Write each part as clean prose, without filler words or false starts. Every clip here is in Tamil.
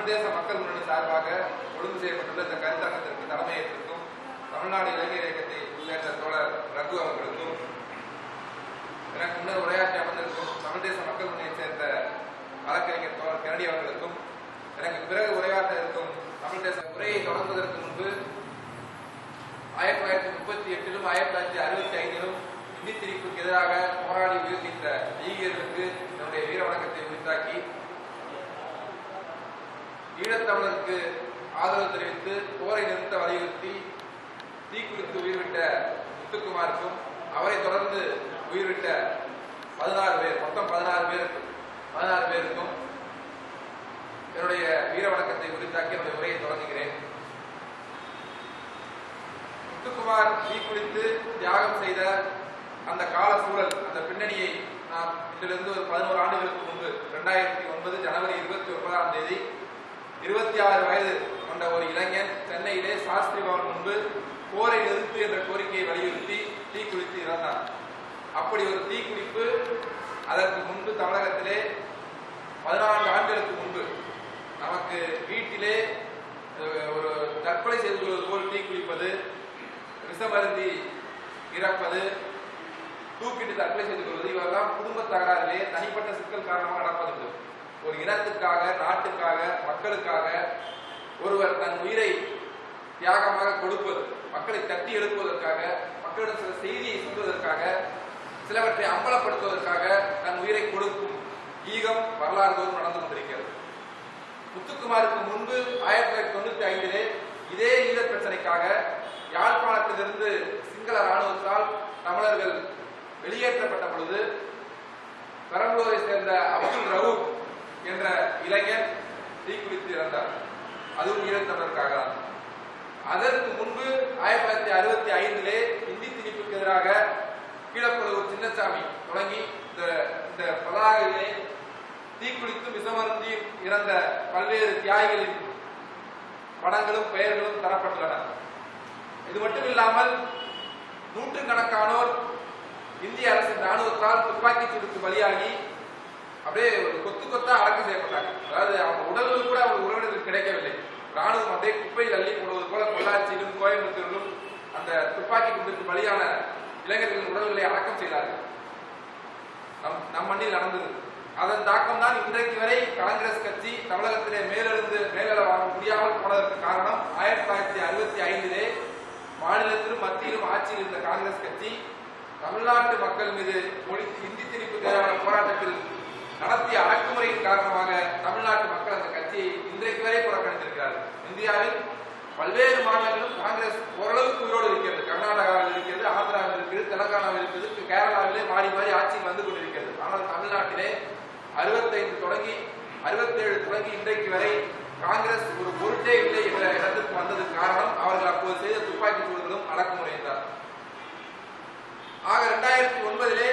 தமிழ் தேச மக்கள் முன்னணி சார்பாக ஒழுங்கு செய்யப்பட்டுள்ள இந்த கருத்தரங்கத்திற்கு தலைமையேற்றிருக்கும் தமிழ்நாடு இளைஞர் இயக்கத்தை சேர்ந்த தோழர் ரகு அவர்களுக்கும், எனக்கு முன்னர் உரையாற்றி அமர்ந்திருக்கும் தமிழ் தேச மக்கள் முன்னணியை சேர்ந்த வழக்கறிஞர் தோழர் கெனடி அவர்களுக்கும், எனக்கு பிறகு உரையாற்ற இருக்கும் தமிழ் தேச உரையை தொடங்குவதற்கு முன்பு 1938 1965 இந்தி திணிப்புக்கு எதிராக போராடி உயிர்கின்ற ஈகியர்களுக்கு என்னுடைய வீர வணக்கத்தை உரித்தாக்கி ஈழத்தமிழருக்கு ஆதரவு தெரிவித்து போரை நிறுத்த வலியுறுத்தி தீக்குளித்து உயிர்விட்ட முத்துக்குமாருக்கும், அவரை தொடர்ந்து உயிர்விட்ட 16 பேர், மொத்தம் 16 பேருக்கும் என்னுடைய வீர வணக்கத்தை உரித்தாக்கி என்னுடைய உரையை தொடங்குகிறேன். முத்துக்குமார் தீக்குளித்து தியாகம் செய்த அந்த கால சூழல், அந்த பின்னணியை நாம் இதிலிருந்து ஒரு 11 ஆண்டுகளுக்கு முன்பு 2009 ஜனவரி 29ஆம் தேதி 26 வயது கொண்ட ஒரு இளைஞன் சென்னையிலே சாஸ்திரி பவன் முன்பு போரை நிறுத்து என்ற கோரிக்கையை வலியுறுத்தி தீக்குளித்து இறந்தார். அப்படி ஒரு தீக்குளிப்பு அதற்கு முன்பு தமிழகத்திலே 14 ஆண்டுகளுக்கு முன்பு நமக்கு வீட்டிலே ஒரு தற்கொலை செய்து கொள்வது போல் தீக்குளிப்பது, விஷமருந்தி இறப்பது, தூக்கிட்டு தற்கொலை செய்து கொள்வது, இவரெல்லாம் குடும்ப தகராறிலே தனிப்பட்ட சிக்கல் காரணமாக நடப்பதுண்டு. ஒரு இனத்துக்காக, நாட்டுக்காக, மக்களுக்காக ஒருவர் தன் உயிரை தியாகமாக கொடுப்பது, மக்களை தட்டி எழுப்புவதற்காக, மக்களிடம் சில செய்தியை சொல்வதற்காக, சிலவற்றை அம்பலப்படுத்துவதற்காக தன் உயிரை கொடுக்கும் ஈகம் வரலாறு தோறும் நடந்து கொண்டிருக்கிறது. முத்துக்குமாருக்கு முன்பு 1995 இதே ஈழ பிரச்சனைக்காக யாழ்ப்பாணத்திலிருந்து சிங்கள ராணுவத்தால் தமிழர்கள் வெளியேற்றப்பட்ட பொழுது பெரம்பலூரை சேர்ந்த அப்துல் ரவுப் என்ற இளைஞர் தீக்குளித்து இறந்தார். அதுவும் ஈழத்தமிழருக்காக தான். அதற்கு முன்பு 1965 இந்தி திணிப்புக்கு எதிராக கீழப்பழுவூர் சின்னசாமி தொடங்கி இந்த பதாகையிலே தீக்குளித்து விஷமருந்தி இறந்த பல்வேறு தியாகிகளின் படங்களும் பெயர்களும் தரப்பட்டுள்ளன. இது மட்டும் இல்லாமல் நூற்றுக்கணக்கானோர் இந்திய அரசின் ராணுவத்தால் துப்பாக்கி சூடுக்கு பலியாகி அப்படியே ஒரு கொத்து கொத்தா அடக்கம் செய்யப்பட்டாங்க. அதாவது அவங்க உடல்கள் கூட அவங்க உறவினர்கள் கிடைக்கவில்லை. ராணுவம் அப்படியே குப்பையில் அள்ளி போடுவது போல பொள்ளாச்சியிலும் கோயம்புத்தூரிலும் அந்த துப்பாக்கி குண்டுக்கு பலியான இளைஞர்களின் உடல்களை அடக்கம் செய்தார்கள். நம் மண்ணில் நடந்தது. அதன் தாக்கம் தான் இன்றைக்கு வரை காங்கிரஸ் கட்சி தமிழகத்திலே மேலெழ முடியாமல் போனதற்கு காரணம் 1965 மாநிலத்திலும் மத்தியிலும் ஆட்சியில் இருந்த காங்கிரஸ் கட்சி தமிழ்நாட்டு மக்கள் மீது இந்தி திணிப்புக்கு எதிரான போராட்டத்தில் நடத்திய அடக்குமுறையின் காரணமாக தமிழ்நாட்டு மக்கள் அந்த கட்சியை இன்றைக்கு வரை புறக்கணித்திருக்கிறார்கள். இந்தியாவில் பல்வேறு மாநிலங்களும் காங்கிரஸ் ஓரளவுக்கு உயிரோடு இருக்கிறது. கர்நாடகாவில் இருக்கிறது, ஆந்திராவில் இருக்கிறது, தெலங்கானாவில் இருக்கிறது, கேரளாவிலே மாறி மாறி ஆட்சியில் வந்து கொண்டிருக்கிறது. ஆனால் தமிழ்நாட்டிலே 65 தொடங்கி 67 தொடங்கி இன்றைக்கு வரை காங்கிரஸ் ஒரு பொருட்டே இல்லை என்ற இடத்திற்கு வந்ததற்கு காரணம் அவர்கள் அப்போது செய்த துப்பாக்கி சூடுகளும் அடக்குமுறையும் தான். ஆக 2009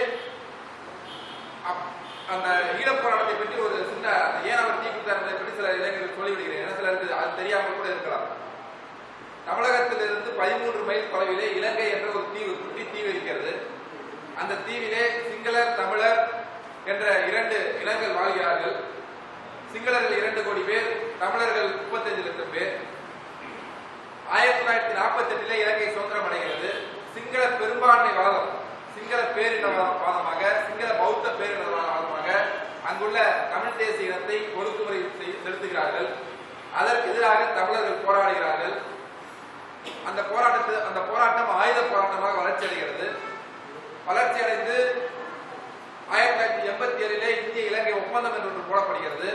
அந்த ஈழப்போராட்டத்தை பற்றி ஒரு சின்ன ஏன் அவர் தீக்குத்தார் என்பதை பற்றி சில இளைஞர்கள் சொல்லிவிடுகிறேன். ஏன்னா சிலருக்கு அது தெரியாமல் கூட இருக்கலாம். தமிழகத்திலிருந்து 13 மைல் தொலைவிலே இலங்கை என்ற ஒரு தீவு, குட்டி தீவு இருக்கிறது. அந்த தீவிலே சிங்களர், தமிழர் என்ற 2 இனங்கள் வாழ்கிறார்கள். சிங்களர்கள் 2 கோடி பேர், தமிழர்கள் 35 லட்சம் பேர். 1948 இலங்கை சுதந்திரம் அடைகிறது. சிங்கள பெரும்பான்மை வாதம், சிங்கள பேரினவாதமாக, சிங்கள பௌத்த பேரினவாதமாக அங்குள்ள தமிழ் தேசிய இனத்தை ஒடுக்குமுறை செலுத்துகிறார்கள். அதற்கு எதிராக தமிழர்கள் போராடுகிறார்கள். அந்த போராட்டம் ஆயுத போராட்டமாக வளர்ச்சி அடைகிறது. வளர்ச்சி அடைந்து 1987 இந்திய இலங்கை ஒப்பந்தம் என்று ஒன்று போடப்படுகிறது.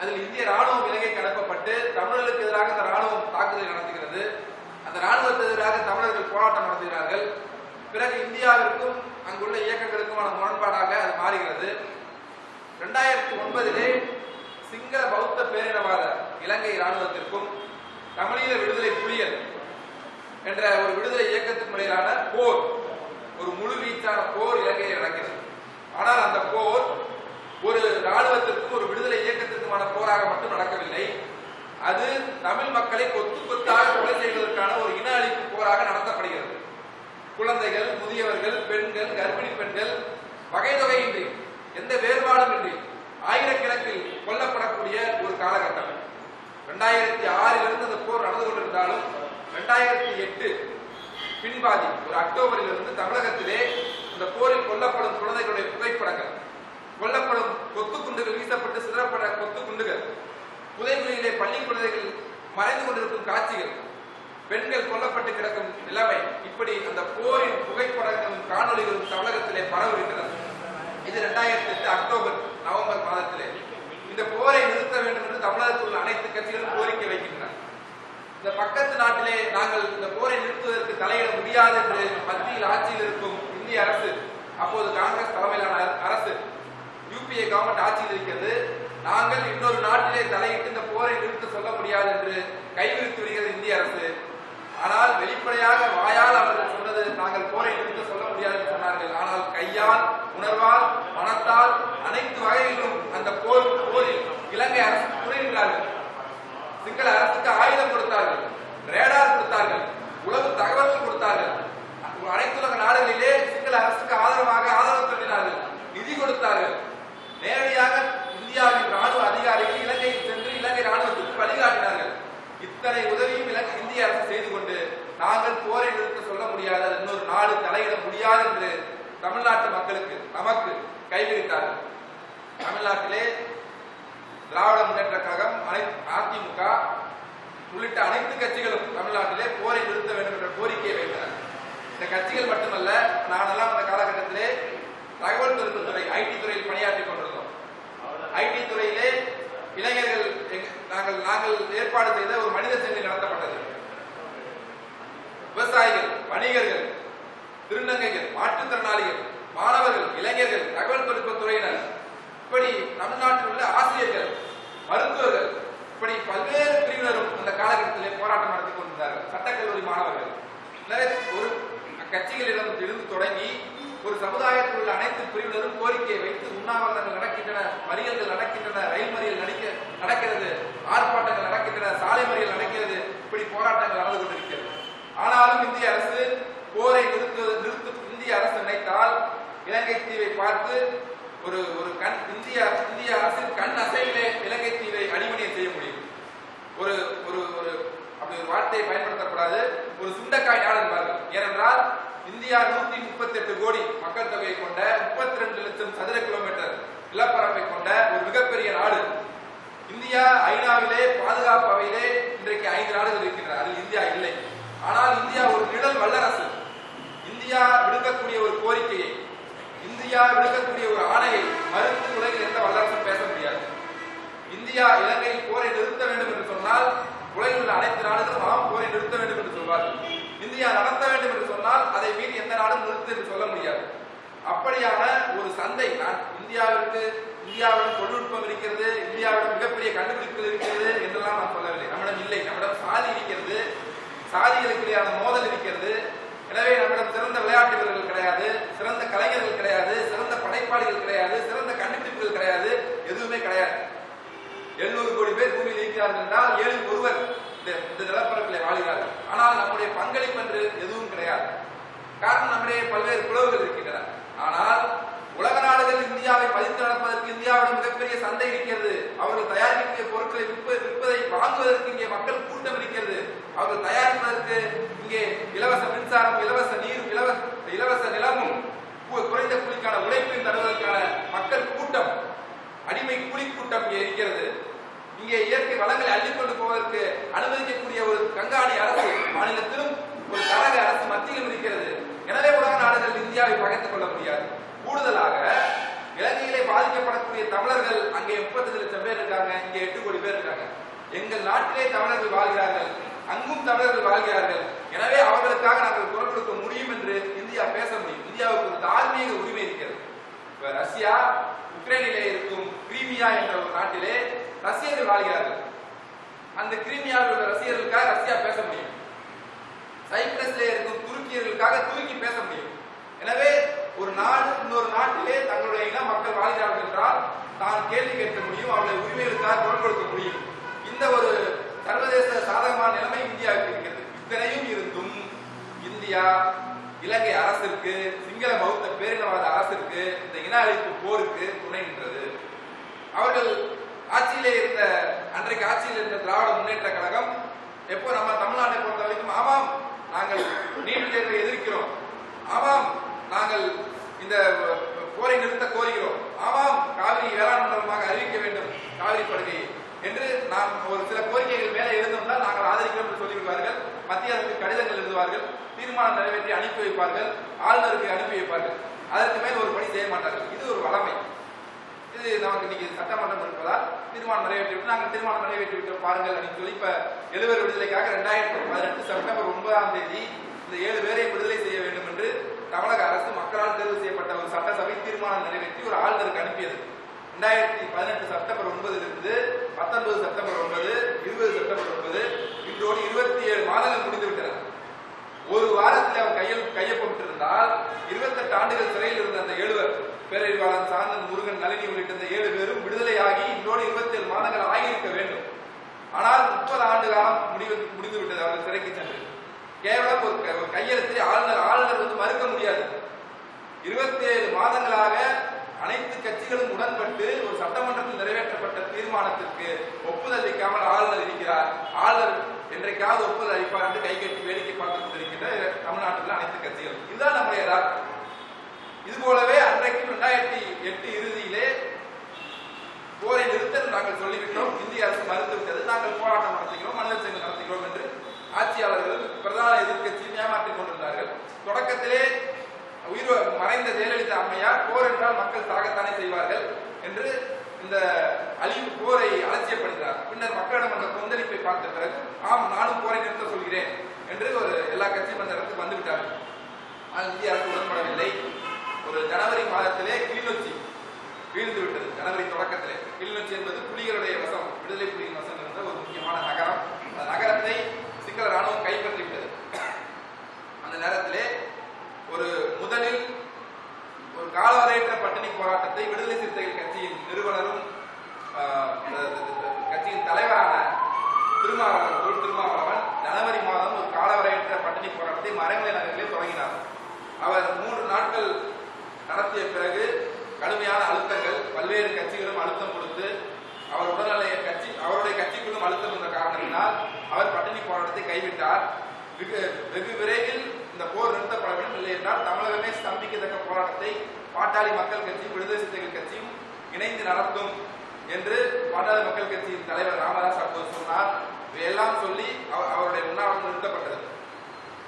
அதில் இந்திய ராணுவம் இலங்கைக்கு அனுப்பப்பட்டு தமிழர்களுக்கு எதிராக அந்த ராணுவம் தாக்குதல் நடத்துகிறது. அந்த ராணுவத்துக்கு எதிராக தமிழர்கள் போராட்டம் நடத்துகிறார்கள். பிறகு இந்தியாவிற்கும் அங்குள்ள இயக்கங்களுக்குமான முரண்பாடாக அது மாறுகிறது. 2009 சிங்கள பௌத்த பேரினவாத இலங்கை ராணுவத்திற்கும் தமிழீழ விடுதலை புலிகள் என்ற ஒரு விடுதலை இயக்கத்திற்கு இடையிலான போர், ஒரு முழுவீச்சான போர் இலங்கையில் நடக்கிறது. ஆனால் அந்த போர் ஒரு ராணுவத்திற்கும் ஒரு விடுதலை இயக்கத்திற்குமான போராக மட்டும் நடக்கவில்லை. அது தமிழ் மக்களை கொத்து கொத்தாக கொலை செய்வதற்கான ஒரு இன அழிப்பு போராக நடத்தப்படுகிறது. குழந்தைகள், முதியவர்கள், பெண்கள், கர்ப்பிணி பெண்கள் வகை தொகையின்றி, எந்த வேறுபாடும் இன்றி ஆயிரக்கணக்கில் கொல்லப்படக்கூடிய ஒரு காலகட்டம். 2006 அந்த போர் நடந்து கொண்டிருந்தாலும் 2008 பின்பாதி ஒரு அக்டோபரில் இருந்து தமிழகத்திலே இந்த போரில் கொல்லப்படும் குழந்தைகளுடைய புகைப்படங்கள், கொல்லப்படும் கொத்து குண்டுகள் வீசப்பட்டு சிதறப்பட கொத்து குண்டுகள், புதைகுழியிலே பள்ளி குழந்தைகள் மறைந்து கொண்டிருக்கும் காட்சிகள், பெண்கள் கொல்லப்பட்டு கிடக்கும் நிலைமை, இப்படி அந்த போரின் புகைப்படங்களும் காணொலிகளும் தமிழகத்திலே பரவுகின்றன. இது 2008 அக்டோபர் நவம்பர் மாதத்திலே இந்த போரை நிறுத்த வேண்டும் என்று தமிழகத்தில் உள்ள அனைத்து கட்சிகளும் கோரிக்கை வைக்கின்றன. இந்த பக்கத்து நாட்டிலே நாங்கள் இந்த போரை நிறுத்துவதற்கு தலையிட முடியாது என்று மத்தியில் ஆட்சியில் இருக்கும் இந்திய அரசு, அப்போது காங்கிரஸ் தலைமையிலான அரசு, யூபிஏ கவர்மெண்ட் ஆட்சியில் இருக்கிறது. நாங்கள் இன்னொரு நாட்டிலே தலையிட்டு இந்த போரை நிறுத்த சொல்ல முடியாது என்று கைவிரித்து வருகிறது இந்திய அரசு. ஆனால் வெளிப்படையாக வாயால் அவர்கள் சொன்னது நாங்கள் போரை நிறுத்த சொல்ல முடியாது என்று சொன்னார்கள். ஆனால் கையால், உணர்வால், மனத்தால் அனைத்து வகையிலும் அந்த போரில் இலங்கை அரசு புரிகிறார்கள். சிங்கள அரசுக்கு ஆயுதம் கொடுத்தார்கள், ரேடார் கொடுத்தார்கள், உளவு தகவல்கள் கொடுத்தார்கள். அனைத்துலக நாடுகளிலே சிங்கள அரசுக்கு ஆதரவு திரட்டினார்கள், நிதி கொடுத்தார்கள். நேரடியாக இந்தியாவின் ராணுவ அதிகாரிகள் இலங்கையில் சென்று இலங்கை ராணுவத்துக்கு வழிகாட்டினார்கள். இத்தனை உதவியும் இந்திய அரசு செய்து கொண்டு நாங்கள் போரை நிறுத்த சொல்ல முடியாது, இன்னொரு நாடு தலையிட முடியாது என்று தமிழ்நாட்டு மக்களுக்கு நமக்கு கைவிரித்தார்கள். தமிழ்நாட்டிலே திராவிட முன்னேற்ற கழகம், அதிமுக உள்ளிட்ட அனைத்து கட்சிகளும் தமிழ்நாட்டிலே போரை நிறுத்த வேண்டும் என்ற கோரிக்கையை வைத்தனர். இந்த கட்சிகள் மட்டுமல்ல, நானெல்லாம் அந்த காலகட்டத்திலே தகவல் தொழில்நுட்பத்துறை ஐடி துறையில் பணியாற்றிக் கொண்டிருந்தோம். ஐடி துறையிலே இளைஞர்கள் நாங்கள் ஏற்பாடு செய்த ஒரு மனித சந்தை நடத்தப்பட்டது. விவசாயிகள், வணிகர்கள், திருநங்கைகள், மாற்றுத்திறனாளிகள், மாணவர்கள், இளைஞர்கள், தகவல் தொழில்நுட்பத்துறையினர், இப்படி தமிழ்நாட்டில் உள்ள ஆசிரியர்கள், மருத்துவர்கள், இப்படி பல்வேறு பிரிவினரும் அந்த காலகட்டத்திலே போராட்டம் நடத்தி கொண்டிருந்தார்கள். சட்டக்கல்லூரி மாணவர்கள், ஒரு கட்சிகளிடம் இருந்து தொடங்கி ஒரு சமுதாயத்தில் உள்ள அனைத்து பிரிவினரும் கோரிக்கையை வைத்து உண்ணாவிரதங்கள் நடக்கின்றன, மறியல்கள் நடக்கின்றன, ரயில் மறியல் நடக்கிறது, ஆர்ப்பாட்டங்கள் நடக்கின்றன, சாலை மறியல் நடக்கிறது, இப்படி போராட்டங்கள் நடந்து கொண்டிருக்கிறது. ஆனாலும் இந்திய அரசு போரை நிறுத்த இந்திய அரசு நினைத்தால் இலங்கை தீவை பார்த்து ஒரு இந்திய அரசின் கண் அசைவிலே இலங்கை தீவை அடிமணியை செய்ய முடியும். ஒரு ஒரு ஒரு அப்படி ஒரு வார்த்தையை பயன்படுத்தக்கூடாது, ஒரு சுண்டக்காய் நாடு என்பார்கள். ஏனென்றால் இந்தியா 138 கோடி மக்கள் தொகையை கொண்ட 32 லட்சம் சதுர கிலோமீட்டர் நிலப்பரப்பை கொண்ட ஒரு மிகப்பெரிய நாடு. இந்தியா ஐநாவிலே பாதுகாப்பு அவையிலே இன்றைக்கு 5 நாடுகள் இருக்கின்றன, அதில் இந்தியா இல்லை. ஆனால் இந்தியா ஒரு நிழல் வல்லரசு. இந்தியா விடுக்கக்கூடிய ஒரு கோரிக்கையை, இந்தியா விடுக்கக்கூடிய ஒரு ஆணையை மறுத்து உலகில் எந்த வல்லரசும் பேச முடியாது. இந்தியா இலங்கையில் போரை நிறுத்த வேண்டும் என்று சொன்னால் உலகில் உள்ள அனைத்து நாடுகளும் போரை நிறுத்த வேண்டும் என்று சொல்வார்கள். இந்தியா நடத்த வேண்டும் என்று சொன்னால் அதை மீறி எந்த நாடும் நிறுத்து என்று சொல்ல முடியாது. அப்படியான ஒரு சந்தை இந்தியாவிடம் தொழில்நுட்பம் இருக்கிறது, இந்தியாவிடம் மிகப்பெரிய கண்டுபிடிப்புகள் இருக்கிறது என்றெல்லாம் நான் சொல்லவில்லை. நம்மிடம் இல்லை. நம்மிடம் சாதி இருக்கிறது, சாதிகளுக்கு இடையான மோதல் இருக்கிறது. எனவே நம்மிடம் சிறந்த விளையாட்டு வீரர்கள் கிடையாது, சிறந்த கலைஞர்கள் கிடையாது, சிறந்த படைப்பாளிகள் கிடையாது, சிறந்த கண்டுபிடிப்புகள் கிடையாது, எதுவுமே கிடையாது. 700 கோடி பேர் பூமியில் இருக்கிறார்கள் என்றால் 7 ஒருவர் இந்த நிலப்பரப்பில் வாழ்கிறார்கள். ஆனால் நம்முடைய பங்களிப்பு என்று எதுவும் கிடையாது. காரணம், நம்முடைய பல்வேறு பிளவுகள் இருக்கின்றன. ஆனால் உலக நாடுகள் இந்தியாவை பதித்து நடப்பதற்கு இந்தியாவிடம் மிகப்பெரிய சந்தை இருக்கிறது. அவர்கள் தயாரிக்கக்கூடிய பொருட்களை விற்பதை வாங்குவதற்கு இங்கே மக்கள் கூட்டம் இருக்கிறது. அவர்கள் தயாரிப்பதற்கு இங்கே இலவச மின்சாரம், இலவச நீர், இலவச நிலமும், குறைந்த கூலிக்கான உழைப்பையும் தருவதற்கான மக்கள் கூட்டம், அடிமை கூலி கூட்டம் இங்கே இருக்கிறது. இங்கே இயற்கை வளங்களை அள்ளிக்கொண்டு போவதற்கு அனுமதிக்கக்கூடிய ஒரு கண்காணி அரசு மாநிலத்திலும் ஒரு கழக அரசு மத்தியிலும் இருக்கிறது. எனவே உலக நாடுகள் இந்தியாவை பகைத்துக் கொள்ள முடியாது. கூடுதலாக இலங்கையிலே பாதிக்கப்படக்கூடிய தமிழர்கள் அங்கே 35 லட்சம் பேர் இருக்காங்க, இங்கே 8 கோடி பேர் இருக்காங்க. எங்கள் நாட்டிலே தமிழர்கள் வாழ்கிறார்கள், அங்கும் தமிழர்கள் வாழ்கிறார்கள். எனவே அவர்களுக்காக நாங்கள் குரல் கொடுக்க முடியும் என்று இந்தியா பேச முடியும். இந்தியாவுக்கு ஒரு தார்மீக உரிமை இருக்கிறது. இப்ப ரஷ்யா, உக்ரைனிலே இருக்கும் கிரீமியா என்ற ஒரு நாட்டிலே ரஷ்யர்கள் வாழ்கிறார்கள். அந்த கிரீமியாவில் உள்ள ரஷ்யர்களுக்காக ரஷ்யா பேச முடியும். சைப்ரஸ்ல இருக்கும் துருக்கியர்களுக்காக துருக்கி பேச முடியும். எனவே ஒரு நாடு இன்னொரு நாட்டிலே தங்களுடைய இன மக்கள் வாழ்கிறார்கள் என்றால் தான் கேள்வி கேட்க முடியும், அவருடைய உரிமைகளுக்காக குரல் கொடுக்க முடியும். இந்த ஒரு சர்வதேச சாதகமான நிலைமை இந்தியாவுக்கு இருக்கிறது. இத்தனையும் இருந்தும் இந்தியா இலங்கை அரசிற்கு, சிங்கள பௌத்த பேரினவாத அரசிற்கு, இந்த இன அழிப்பு போருக்கு துணை நின்றது. அவர்கள் ஆட்சியில் அன்றைக்கு ஆட்சியில் இருந்த திராவிட முன்னேற்ற கழகம் எப்போ நம்ம தமிழ்நாட்டை பொறுத்த வரைக்கும் ஆமாம் நாங்கள் நீட் தேர்வை எதிர்க்கிறோம், ஆமாம் நாங்கள் இந்த போரை நிறுத்த கோருகிறோம், ஆமாம் காவிரி வேளாண் மண்டலமாக அறிவிக்க வேண்டும் காவிரி படுகை என்று நாம் ஒரு சில கோரிக்கைகள் மேலே எழுந்தோம்னா நாங்கள் ஆதரிக்கிறோம் என்று சொல்லிவிடுவார்கள். மத்திய அரசுக்கு கடிதங்கள் எழுதுவார்கள், தீர்மானம் நிறைவேற்றி அனுப்பி வைப்பார்கள், ஆளுநருக்கு அனுப்பி வைப்பார்கள். அதற்கு மேல் ஒரு பணி செய்ய மாட்டார்கள். இது ஒரு வளமை. இது நமக்கு இன்னைக்கு சட்டமன்றம் இருப்பதால் தீர்மானம் நிறைவேற்றிவிட்டு நாங்கள் தீர்மானம் நிறைவேற்றி விட்டோம் பாருங்கள் அப்படின்னு சொல்லி இப்ப 7 விடுதலைக்காக 2018 செப்டம்பர் 9ஆம் தேதி இந்த 7 பேரை விடுதலை செய்ய வேண்டும் என்று தமிழக அரசு மக்களால் தேர்வு செய்யப்பட்ட ஒரு சட்டசபை தீர்மானம் நிறைவேற்றி ஒரு ஆளுநருக்கு அனுப்பியது. 2018 செப்டம்பர் 9 19 செப்டம்பர் 9 20 செப்டம்பர் 9 இன்றோடு 27 மாதங்கள் முடிந்து விட்டன. ஒரு வாரத்தில் அவர் கையொப்பமிட்டிருந்தால் 28 ஆண்டுகள் சிறையில் இருந்த அந்த 7 பேரறிவாளன், சாந்தன், முருகன், நளினி உள்ளிட்ட இந்த 7 பேரும் விடுதலையாகி இன்றோடு 27 மாதங்கள் ஆகியிருக்க வேண்டும். ஆனால் 30 ஆண்டு காலம் முடிந்து விட்டது அவர்கள் சிறைக்கு சென்று. கேவலம் ஒரு கையெழுத்தை ஆளுநர் மறுக்க முடியாது. 27 மாதங்களாக அனைத்து கட்சிகளும் உடன்பட்டு ஒரு சட்டமன்றத்தில் நிறைவேற்றப்பட்ட தீர்மானத்திற்கு ஒப்புதல் அளிக்காமல் ஆளுநர் இருக்கிறார். ஆளுநர் என்றைக்காவது ஒப்புதல் அளிப்பார் என்று கை கட்டி வேடிக்கை பார்த்துக் கொண்டிருக்கின்ற தமிழ்நாட்டில் அனைத்து கட்சிகள். இதுதான் நம்முடைய யதார்த்தம். இது போலவே அன்றைக்கு 2008 இறுதியிலே போரை நிறுத்த நாங்கள் சொல்லிவிட்டோம், இந்திய அரசு மறுத்துவிட்டது, நாங்கள் போராட்டம் நடத்துகிறோம், மனித சங்கம் நடத்துகிறோம் என்று ஆட்சியாளர்கள் பிரதான எதிர்கட்சியும் ஏமாற்றிக் கொண்டிருந்தார்கள். தொடக்கத்திலே மறைந்த ஜெயலலிதா அம்மையார் போர் என்றால் மக்கள் சாகத்தானே செய்வார்கள் என்று இந்த அழிவு போரை அலட்சியப்படுகிறார். பின்னர் மக்களிடம் அந்த கொந்தளிப்பை பார்த்த பிறகு ஆம் நானும் போரை நிறுத்த சொல்கிறேன் என்று ஒரு எல்லா கட்சியும் அந்த இடத்துக்கு வந்துவிட்டார்கள். ஆனால் இந்திய அரசு உடன்படவில்லை. ஒரு ஜனவரி மாதத்திலே கிளிநொச்சி வீழ்ந்து விட்டது. ஜனவரி தொடக்கத்திலே கிளிநொச்சி என்பது புலிகளுடைய வசம், விடுதலை புலிகளின் வசம் இருந்த ஒரு முக்கியமான நகரம். அந்த நகரத்தை சிங்கள ராணுவம் கைப்பற்றிவிட்டது. அந்த நேரத்திலே முதலில் ஒரு காலவரையற்ற பட்டினி போராட்டத்தை விடுதலை சிறுத்தைகள் கட்சியின் நிறுவனரும் கட்சியின் தலைவரான திருமாவளவன் ஜனவரி மாதம் ஒரு காலவரையற்ற பட்டினி போராட்டத்தை மறைமலை நகரிலே தொடங்கினார். அவர் 3 நாட்கள் நடத்திய பிறகு கடுமையான அழுத்தங்கள், பல்வேறு கட்சிகளும் அழுத்தம் கொடுத்து அவர் உடல்நிலைய அவருடைய கட்சிக்குள்ளும் அழுத்தம் என்ற காரணத்தினால் அவர் பட்டினி போராட்டத்தை கைவிட்டார். வெகு விரைவில் இந்த போர் நிறுத்தப்பட வேண்டும், இல்லை என்றால் தமிழகமே ஸ்தம்பிக்கத்தக்க போராட்டத்தை பாட்டாளி மக்கள் கட்சியும் விடுதலை சிறுத்தைகள் கட்சியும் இணைந்து நடத்தும் என்று பாட்டாளி மக்கள் கட்சியின் தலைவர் ராமதாஸ் அப்போது சொன்னார். இவையெல்லாம் சொல்லி அவருடைய உண்ணாவிரதம் நிறுத்தப்பட்டது.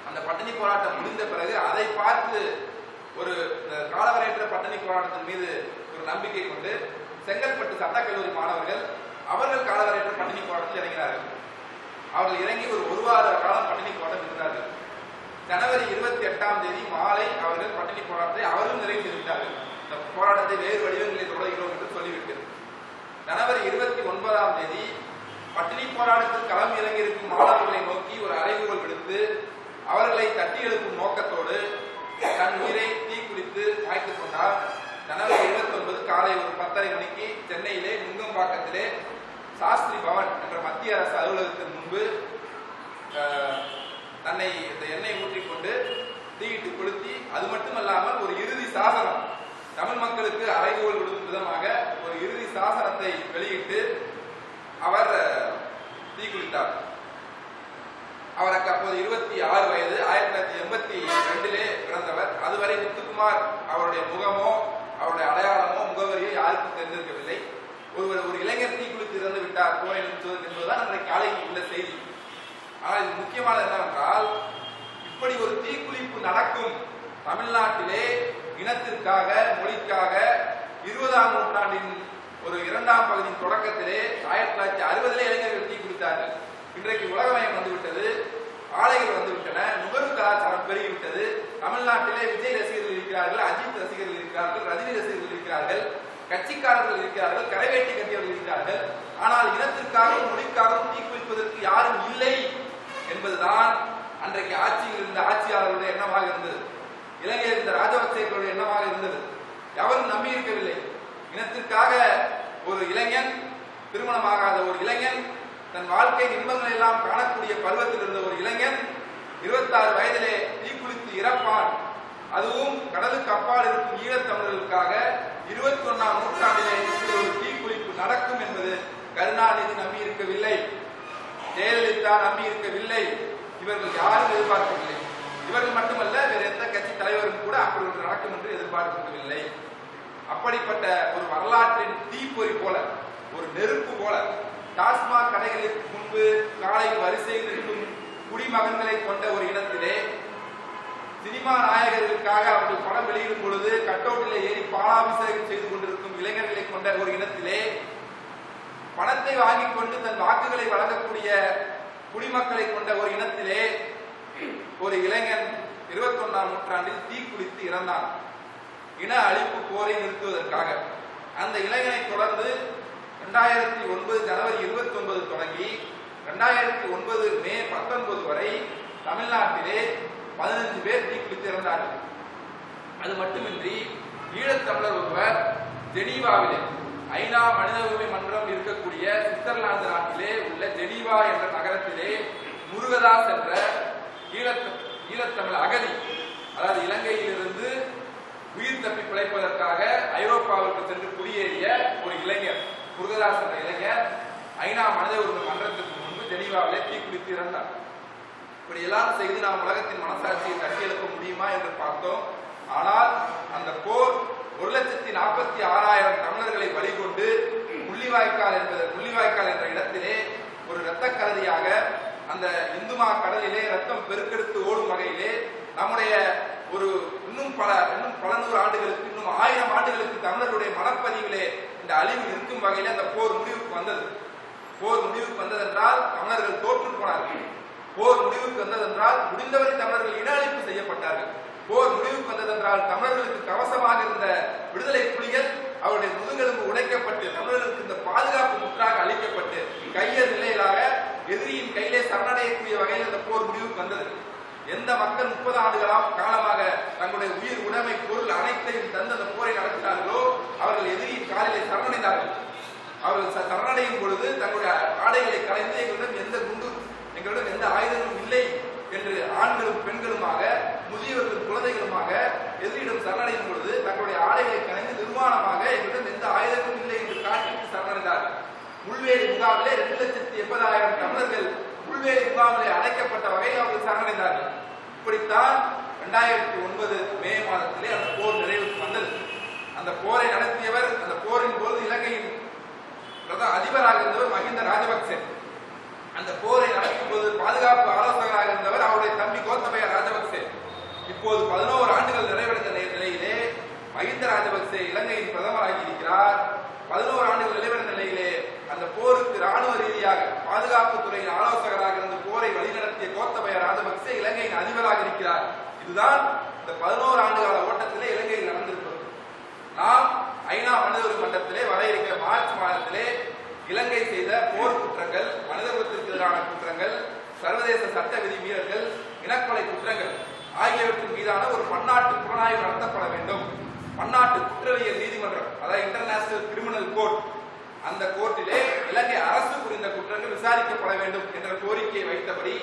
அந்த பட்டினி போராட்டம் முடிந்த பிறகு அதை பார்த்து ஒரு காலவரையற்ற பட்டினி போராட்டத்தின் மீது ஒரு நம்பிக்கை கொண்டு செங்கல்பட்டு சட்டக்கல்லூரி மாணவர்கள் அவர்கள் காலவரையற்ற பட்டினி போராட்டத்தில் இறங்கினார்கள். அவர்கள் இறங்கி ஒரு வார காலம் பட்டினி போராட்டம் இருந்தார்கள். ஜனவரி 28ஆம் தேதி மாலை அவர்கள் பட்டினி போராட்டத்தை அவர்கள் நிறைவு செய்துவிட்டார்கள். இந்த போராட்டத்தை வேறு வடிவங்களில் தொடர்கிறோம் என்று சொல்லிவிட்டு ஜனவரி 29ஆம் தேதி பட்டினி போராட்டத்தில் களம் இறங்கியிருக்கும் மாணவர்களை நோக்கி ஒரு அறைகூவல் விடுத்து அவர்களை தட்டி எழுப்பும் நோக்கத்தோடு தன் உயிரை தீக்குளித்து மாய்த்துக் கொண்டார். ஜனவரி 29 காலை ஒரு 10:30 மணிக்கு சென்னையிலே நுங்கம்பாக்கத்திலே சாஸ்திரி பவன் என்ற மத்திய அரசு அலுவலகத்தின் முன்பு தன்னை இந்த எண்ணெய் ஊற்றிக்கொண்டு தீயிட்டு கொளுத்தி, அது மட்டுமல்லாமல் ஒரு இறுதி சாசனம், தமிழ் மக்களுக்கு அறைகூவல் விடுக்கும் விதமாக ஒரு இறுதி சாசனத்தை வெளியிட்டு அவர் தீக்குளித்தார். அவருக்கு அப்போது 26 வயது. 1982 பிறந்தவர். அதுவரை முத்துக்குமார் அவருடைய முகமோ அவருடைய அடையாளமோ முகவரியோ யாருக்கும் தெரிந்திருக்கவில்லை. ஒரு இளைஞர் தீக்குளித்து இறந்து விட்டார் போரை நிறுத்துவது என்பதுதான் அன்றைக்கு காலையில் உள்ள செய்தி. ஆனால் இது முக்கியமானது என்னவென்றால், இப்படி ஒரு தீக்குளிப்பு நடக்கும் தமிழ்நாட்டிலே இனத்திற்காக, மொழிக்காக 20ஆம் நூற்றாண்டின் ஒரு 2ஆம் பகுதியின் தொடக்கத்திலே 1960 இளைஞர்கள் தீக்குளித்தார்கள். இன்றைக்கு உலகமயம் வந்துவிட்டது, ஆலைகள் வந்துவிட்டன, நுகர்வு கலாச்சாரம் பெருகிவிட்டது. தமிழ்நாட்டிலே விஜய் ரசிகர்கள் இருக்கிறார்கள், அஜித் ரசிகர்கள் இருக்கிறார்கள், ரஜினி ரசிகர்கள் இருக்கிறார்கள், கட்சிக்காரர்கள் இருக்கிறார்கள், கரைவேட்டி கட்டியவர்கள் இருக்கிறார்கள். ஆனால் இனத்திற்காகவும் மொழிக்காகவும் தீக்குளிப்பதற்கு யாரும் இல்லை என்பதுதான் அன்றைக்கு ஆட்சியில் இருந்த ஆட்சியாளர்களுடைய எண்ணமாக இருந்தது. இலங்கையில் இருந்த ராஜபக்சேக்களுடைய எண்ணமாக இருந்தது. எவரும் நம்பி இருக்கவில்லை. இனத்திற்காக ஒரு இளைஞன், திருமணமாகாத ஒரு இளைஞன், தன் வாழ்க்கை இன்பங்கள் எல்லாம் காணக்கூடிய பருவத்தில் இருந்த ஒரு இளைஞன் 26 வயதிலே தீக்குளித்து இறப்பான். அதுவும் கடலுக்கு அப்பால் இருக்கும் ஈழத்தமிழர்களுக்காக 21ஆம் நூற்றாண்டிலே ஒரு தீக்குளிப்பு நடக்கும் என்பது கருணாநிதி நம்பி இருக்கவில்லை, ஜெயலலிதா நம்பி இருக்கவில்லை, இவர்கள் யாரும் எதிர்பார்க்கவில்லை. இவர்கள் மட்டுமல்ல, வேற எந்த கட்சி தலைவரும் கூட அப்படி ஒன்று நடக்கும் என்று எதிர்பார்க்கவில்லை. அப்படிப்பட்ட ஒரு வரலாற்றின் தீப்பொறி போல, ஒரு நெருப்பு போல, டாஸ்மாக் கடைகளுக்கு முன்பு காலையில் வரிசையில் இருக்கும் குடிமகன்களை கொண்ட ஒரு இனத்திலே, சினிமா நாயகர்களுக்காக அவர்கள் படம் வெளியிடும் பொழுது கட்டவுட்டில் ஏறி பாலாபிஷேகம் செய்து கொண்டிருக்கும் இளைஞர்களை கொண்ட ஒரு இனத்திலே, பணத்தை வாங்கிக் கொண்டு தன் வாக்குகளை வழங்கக்கூடிய குடிமக்களை கொண்ட ஒரு இனத்திலே ஒரு இளைஞன் 21ஆம் நூற்றாண்டில் தீக்குளித்து இறந்தான். இன அழிப்பு போரை நிறுத்துவதற்காக. அந்த இளைஞனை தொடர்ந்து 2009 ஜனவரி 29 தொடங்கி 2009 மே 19 வரை தமிழ்நாட்டிலே 15 பேர் தீக்குளித்து இறந்தார்கள். அது மட்டுமின்றி ஈழத்தமிழர் ஒருவர் ஜெனீவாவிலே, ஐநா மனித உரிமை மன்றம் இருக்கக்கூடிய சுவிட்சர்லாந்து நாட்டிலே உள்ள ஜெனீவா என்ற நகரத்திலே முருகதாஸ் என்ற ஈழத்தமிழ் அகதி, அதாவது இலங்கையிலிருந்து உயிர் தப்பி பிழைப்பதற்காக ஐரோப்பாவிற்கு சென்று குடியேறிய ஒரு இளைஞர், முருகதாஸ் என்ற இளைஞர் ஐநா மனித உரிமை மன்றத்திற்கு முன்பு ஜெனீவாவிலே தீக்குளித்து இறந்தார். இப்படி எல்லாம் செய்து நாம் உலகத்தின் மனசாட்சியை கட்டியெழுப்ப முடியுமா என்று பார்த்தோம். ஆனால் அந்த போர் 1,46,000 தமிழர்களை பலிகொண்டு முள்ளிவாய்க்கால் என்ற இடத்திலே ஒரு இரத்த கலதியாக அந்த இந்துமா கடலிலே ரத்தம் பெருக்கெடுத்து ஓடும் வகையிலே நம்முடைய இன்னும் பல நூறு ஆண்டுகளுக்கு, இன்னும் 1000 ஆண்டுகளுக்கு தமிழர்களுடைய மனப்பதிவிலே இந்த அழிவு இருக்கும் வகையிலே அந்த போர் முடிவுக்கு வந்தது. போர் முடிவுக்கு வந்ததென்றால் தமிழர்கள் தோற்று போனார்கள். போர் முடிவுக்கு வந்ததென்றால் முடிந்தவரை தமிழர்கள் இன அழிப்பு செய்யப்பட்டார்கள். போர் முடிவுக்கு வந்ததென்றால் தமிழர்களுக்கு கவசமாக இருந்த விடுதலை புலிகள் அவருடைய முதுகெலும்பு உடைக்கப்பட்டு தமிழர்களுக்கு இந்த பாதுகாப்பு முற்றாக அளிக்கப்பட்டு கையர் நிலையிலாக எதிரியின் கையிலே சரணடையக்கூடிய வகையில் இந்த போர் முடிவுக்கு வந்தது. எந்த மக்கள் 30 ஆண்டுகளாம் காலமாக தங்களுடைய உயிர், உடைமை, பொருள் அனைத்தையும் தந்து அந்த போரை நடத்தினார்களோ அவர்கள் எதிரியின் காலிலே சரணடைந்தார்கள். அவர்கள் சரணடையும் பொழுது தங்களுடைய ஆடைகளை கலைந்து எங்களிடம் எந்த ஆயுதங்களும் இல்லை என்று ஆண்களும் பெண்களுமாக, முதியவர்களும் குழந்தைகளுமாக எதிரிடம் சரணடையும் பொழுது தங்களுடைய ஆடைகளை கலைந்து நிர்மாணமாக எங்களிடம் எந்த ஆயுதங்களும் இல்லை என்று காட்டிட்டு சரணடைந்தார்கள். முள்வேலி முகாமிலே 2,80,000 தமிழர்கள் முள்வேலி முகாமிலே அடைக்கப்பட்ட வகையில் அவர்கள் சரணடைந்தார்கள். இப்படித்தான் 2009 மே மாதத்திலே அந்த போர் நிறைவுக்கு வந்தது. அந்த போரை நடத்தியவர், அந்த போரின் போது இலங்கையின் அதிபராக இருந்தவர் மஹிந்த ராஜபக்சே. அந்த போரை நடக்கும் போது பாதுகாப்பு ஆலோசகராக இருந்தவர் அவருடைய தம்பி கோத்தபய ராஜபக்சே. இப்போது 11 ஆண்டுகள் நிறைவடைந்த நிலையிலே மஹிந்த ராஜபக்சே இலங்கையின் பிரதமராகி இருக்கிறார். 11 ஆண்டுகள் நிறைவடைந்த நிலையிலே அந்த போருக்கு ராணுவ ரீதியாக பாதுகாப்பு துறையின் ஆலோசகராக இருந்து போரை வழிநடத்திய கோத்தபய ராஜபக்சே இலங்கையின் அதிபராக இருக்கிறார். இதுதான் இந்த 11 ஆண்டு கால ஓட்டத்திலே இலங்கையில் நடந்திருப்பது. நாம் ஐநா மனித உரிமை மன்றத்திலே வர இருக்கிற மார்ச் மாதத்திலே இலங்கை செய்த போர் குற்றங்கள், மனிதகுலத்திற்கு எதிரான குற்றங்கள், சர்வதேச சட்ட விதி மீறல்கள், இனக்கொலை குற்றங்கள் ஆகியவற்றின் மீதான ஒரு பன்னாட்டு புலனாய்வு நடத்தப்பட வேண்டும். பன்னாட்டு குற்றவியல் நீதிமன்றம், அதாவது இன்டர்நேஷனல் கிரிமினல் கோர்ட், அந்த கோர்ட்டிலே இலங்கை அரசு புரிந்த குற்றங்கள் விசாரிக்கப்பட வேண்டும் என்ற கோரிக்கையை வைத்தபடி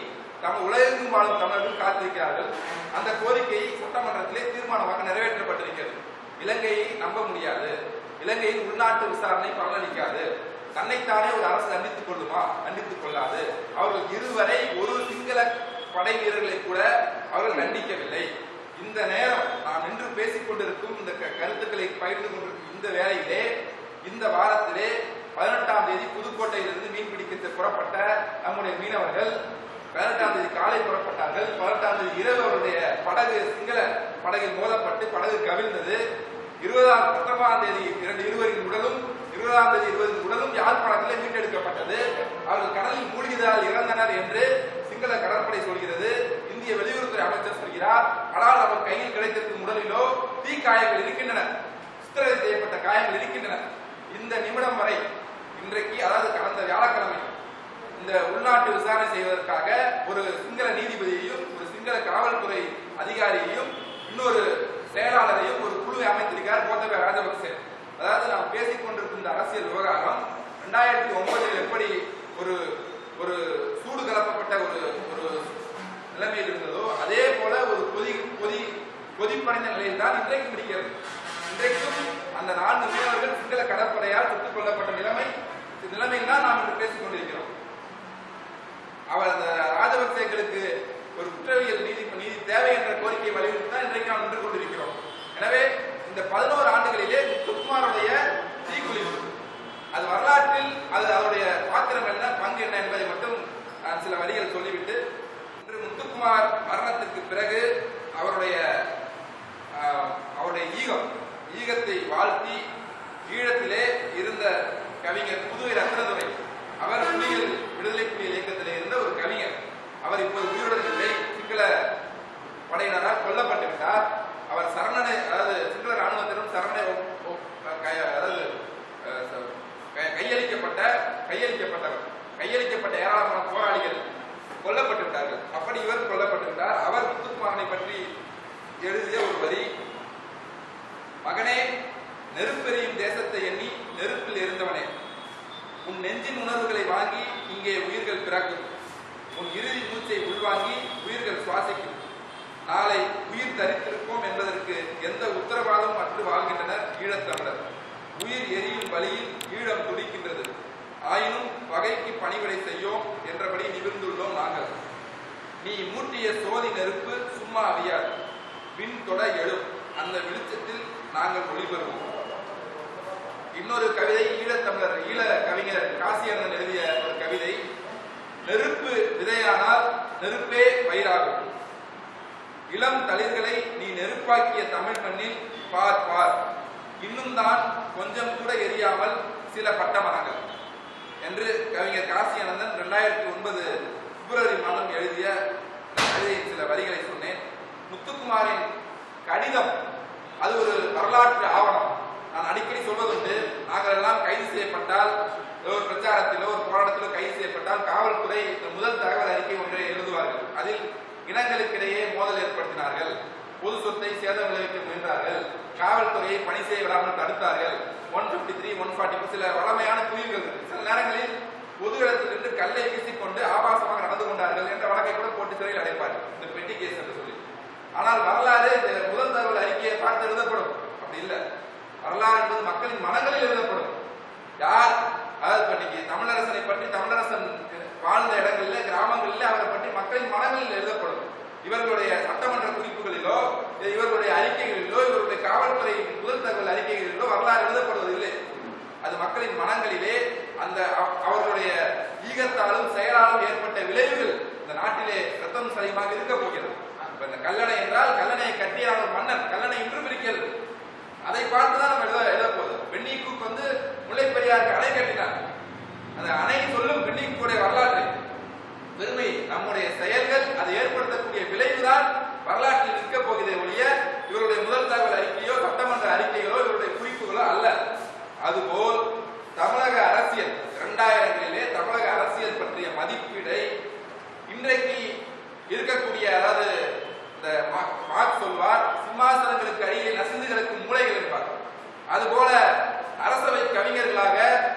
உலகெங்கும் வாழும் தமிழர்கள் காத்திருக்கிறார்கள். அந்த கோரிக்கை சட்டமன்றத்திலே தீர்மானமாக நிறைவேற்றப்பட்டிருக்கிறது. இலங்கையை நம்ப முடியாது, இலங்கையின் உள்நாட்டு விசாரணை பலனளிக்காது, தன்னைத்தானே ஒரு அரசு தண்டித்துக் கொள்ளுமா? தண்டித்துக் கொள்ளாது. அவர்கள் இதுவரை ஒரு சிங்கள படை வீரர்களை கூட அவர்கள் தண்டிக்கவில்லை. இந்த நேரம் நாம் இன்று பேசிக் கொண்டிருக்கும் இந்த கருத்துக்களை பகிர்ந்து கொண்டிருக்கும் இந்த வேளையிலே, இந்த வாரத்திலே 18ஆம் தேதி புதுக்கோட்டையிலிருந்து மீன்பிடிக்க புறப்பட்ட நம்முடைய மீனவர்கள் 18ஆம் தேதி காலை புறப்பட்டார்கள். 18ஆம் தேதி இரவு அவருடைய படகு சிங்கள படகில் மோதப்பட்டு படகு கவிழ்ந்தது. 19ஆம் தேதி இருவரின் உடலும் 20ஆம் தேதி இருவரின் உடலும் யாழ்ப்பாணத்திலே மீட்டெடுக்கப்பட்டது. அவர்கள் கடலில் மூழ்கியதால் இறந்தனர் என்று சிங்கள கடற்படை சொல்கிறது. இந்திய வெளியுறவுத்துறை அமைச்சர் சொல்கிறார். ஆனால் அவர் கையில் கிடைத்திருக்கும் உடலிலோ தீக்காயங்கள் இருக்கின்றன, சித்திரவதை செய்யப்பட்ட காயங்கள் இருக்கின்றன. இந்த நிமிடம் வரை, இன்றைக்கு அதாவது கடந்த வியாழக்கிழமை, இந்த உள்நாட்டு விசாரணை செய்வதற்காக ஒரு சிங்கள நீதிபதியையும் ஒரு சிங்கள காவல்துறை அதிகாரியையும் இன்னொரு செயலாளரையும் ஒரு குழுவை அமைத்திருக்கிறார் கோத்தபய ராஜபக்சே. அதாவது நாம் பேசிக் கொண்டிருக்கும் இந்த அரசியல் விவகாரம் 2009 எப்படி ஒரு சூடு கலப்பப்பட்ட ஒரு நிலைமையில் இருந்ததோ அதே போல ஒரு கொதிப்படைந்த நிலையில் தான் இன்றைக்கு முடிக்கிறது. இன்றைக்கும் அந்த 4 மீனவர்கள் சிங்கள கடற்படையால் சுட்டுக் கொல்லப்பட்ட நிலைமை நிலைமையில் தான் நாம் இன்று பேசிக் கொண்டிருக்கிறோம். அவர் அந்த ராஜபக்சேக்களுக்கு ஒரு குற்றவியல் நீதி தேவை என்ற கோரிக்கையை வலியுறுத்தி தான் இன்றைக்கு நாம் நின்று கொண்டிருக்கிறோம். எனவே இந்த 11 ஆண்டுகளிலே முத்துக்குமாருடைய தீக்குளிப்பு அது வரலாற்றில் அது அவருடைய பாத்திரம் என்ன, பங்கு என்ன என்பதை மட்டும் நான் சில வரிகள் சொல்லிவிட்டு, இன்று முத்துக்குமார் மரணத்திற்கு பிறகு அவருடைய ஈகத்தை வாழ்த்தி ஈழத்திலே இருந்த கவிஞர் புதுவை ரத்னதுரை, அவர் விடுதலை புலிகள் இயக்கத்திலே இருந்த ஒரு கவிஞர். அவர் இப்போது உயிருடன் இல்லை, சிங்கள படையினரால் கொல்லப்பட்டு விட்டார். அவர் சரணடை, அதாவது சிங்கள ராணுவத்திடம் சரணடை, அதாவது கையளிக்கப்பட்ட ஏராளமான போராளிகள் கொல்லப்பட்டு விட்டார்கள். அப்படி இவர் கொல்லப்பட்டு விட்டார். அவர் முத்துக்குமாரனை பற்றி எழுதிய ஒரு வரி, மகனே, நெருப்பெறியும் தேசத்தை எண்ணி நெருப்பில் இருந்தவனே, உன் நெஞ்சின் உணர்வுகளை வாங்கி இங்கே உயிர்கள் பிறக்கும், உன் இறுதி மூச்சை உள்வாங்கி உயிர்கள் சுவாசிக்கும். நாளை உயிர் தரித்திருப்போம் என்பதற்கு எந்த உத்தரவாதமும் அற்று வாழ்கின்றனர் ஈழத்தமிழர். உயிர் எரியும் வழியில் ஈழம் துடிக்கின்றது. ஆயினும் பகைக்கு பணிவிடை செய்யோம் என்றபடி நிமிர்ந்துள்ளோம் நாங்கள். நீ மூட்டிய சோதி நெருப்பு சும்மா அவியாது, விண் தொட எழும், அந்த வெளிச்சத்தில் நாங்கள் ஒளிபெறுவோம். இன்னொரு கவிதை, ஈழத்தமிழர் ஈழ கவிஞர் காசியண்ணன் எழுதிய ஒரு கவிதை, நெருப்பு விதையானால் நெருப்பே பயிராகும், இளம் தளிர்களை நீ நெருப்பாக்கிய தமிழ் மண்ணில் பார் பார், இன்னும் தான் கொஞ்சம் கூட எரியாமல் சில பட்டமரங்கள் என்று கவிஞர் காசியானந்தன் 2009 பிப்ரவரி மாதம் எழுதிய கவிதையின் சில வரிகளை சொன்னேன். முத்துக்குமாரின் கடிதம் அது ஒரு வரலாற்று ஆவணம். நான் அடிக்கடி சொல்வதுண்டு, நாங்கள் எல்லாம் கைது செய்யப்பட்டால், ஒரு பிரச்சாரத்திலோ ஒரு போராட்டத்திலோ கைது செய்யப்பட்டால் காவல்துறை முதல் தகவல் அறிக்கை ஒன்றை எழுதுவார்கள். அதில் இனங்களுக்கிடையே மோதல் ஏற்படுத்தினார்கள், பொது சொத்தை சேதம் விளைவிக்க முயன்றார்கள், காவல்துறையை பணி செய்ய விடாமல் தடுத்தார்கள், 153, 140 சில வளமையான குறிவுகள். சில நேரங்களில் பொது இடத்தில் இருந்து கல்லை வீசிக்கொண்டு ஆபாசமாக நடந்து கொண்டார்கள் என்ற வழக்கை கூட போட்டு சிறையில் அடைப்பார்கள், இந்த பெட்டி கேஸ் என்று சொல்லி. ஆனால் வரலாறு இந்த முதல் தகவல் அறிக்கையை பார்த்து எழுதப்படும். அப்படி இல்லை, வரலாறு என்பது மக்களின் மனங்களில் எழுதப்படும். யார், அதாவது இன்னைக்கு தமிழரசனை பற்றி, தமிழரசன் வாழ்ந்த இடங்களில் கிராமங்களில் அவரை பற்றி மக்களின் மனங்களில் எழுதப்படும். இவர்களுடைய சட்டமன்ற குறிப்புகளிலோ இவர்களுடைய அறிக்கைகளிலோ இவர்களுடைய காவல்துறை முதல் தகவல் அறிக்கைகளிலோ வரலாறு எழுதப்படுவதில்லை. அது மக்களின் மனங்களிலே அந்த அவர்களுடைய ஈகத்தாலும் செயலாலும் ஏற்பட்ட விளைவுகள் இந்த நாட்டிலே ரத்தம் சரிமாக இருக்க போகிறது. இந்த கல்லணை என்றால் கல்லணையை கட்டிய மன்னன், கல்லணை இன்றும் இருக்கிறது. அதை பார்த்துதான் நம்ம எழுதப்போகுது. வெண்ணீக்கு முல்லைப்பெரியாருக்கு அணை கட்டினார். அந்த அணை சொல்லும் வெண்ணீக்குடைய வரலாற்று பெருமை, நம்முடைய செயல்கள் அது ஏற்படுத்தக்கூடிய விளைவுதான் வரலாற்றில் நிற்க போகிறதே ஒழிய இவருடைய முதல் தகவல் அறிக்கையோ சட்டமன்ற அறிக்கைகளோ இவருடைய குறிப்புகளோ அல்ல. அதுபோல் தமிழக அரசியல் 2000களிலே தமிழக அரசியல் பற்றிய மதிப்பீடை இன்றைக்கு இருக்கக்கூடிய, அதாவது இந்த மார்க்ஸ் சொல்வார், சிம்மாசனங்களுக்கு அடியில் நசிந்துகளுக்கு மூளைகள் என்பார். அதுபோல அரசவை கவிஞர்களாக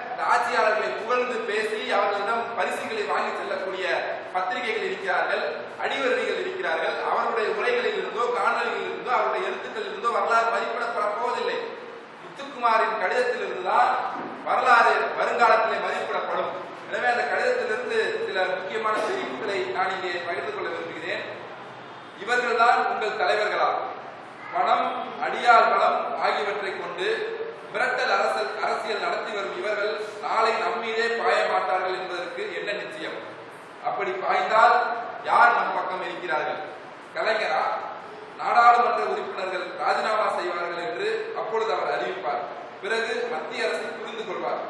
இந்த ஆட்சியாளர்களை புகழ்ந்து பேசி அவர்களிடம் பரிசுகளை வாங்கி செல்லக்கூடிய பத்திரிகைகள் இருக்கிறார்கள், அடிவருடிகள் இருக்கிறார்கள். அவருடைய உரைகளில் இருந்தோ காணொலிகளில் இருந்தோ அவருடைய எழுத்துக்களில் இருந்தோ வரலாறு மதிப்பிடப்பட போவதில்லை. முத்துக்குமாரின் கடிதத்தில் இருந்துதான் வரலாறு வருங்காலத்திலே மதிப்பிடப்படும். எனவே அந்த கடிதத்திலிருந்து சில முக்கியமான தெரிவிப்புகளை நான் இங்கே பகிர்ந்து கொள்ள விரும்புகிறேன். இவர்கள்தான் உங்கள் தலைவர்களா? பணம், அடியாள் பலம் ஆகியவற்றை கொண்டு மிரட்டல் அரசியல் நடத்தி வரும் இவர்கள் நாளை நம்மீதே பாய மாட்டார்கள் என்பதற்கு என்ன நிச்சயம்? அப்படி பாய்ந்தால் யார் நம் பக்கம் இருக்கிறார்கள்? கலைஞரா? நாடாளுமன்ற உறுப்பினர்கள் ராஜினாமா செய்வார்கள் என்று அப்பொழுது அவர் அறிவிப்பார். பிறகு மத்திய அரசு புரிந்து கொள்வார்.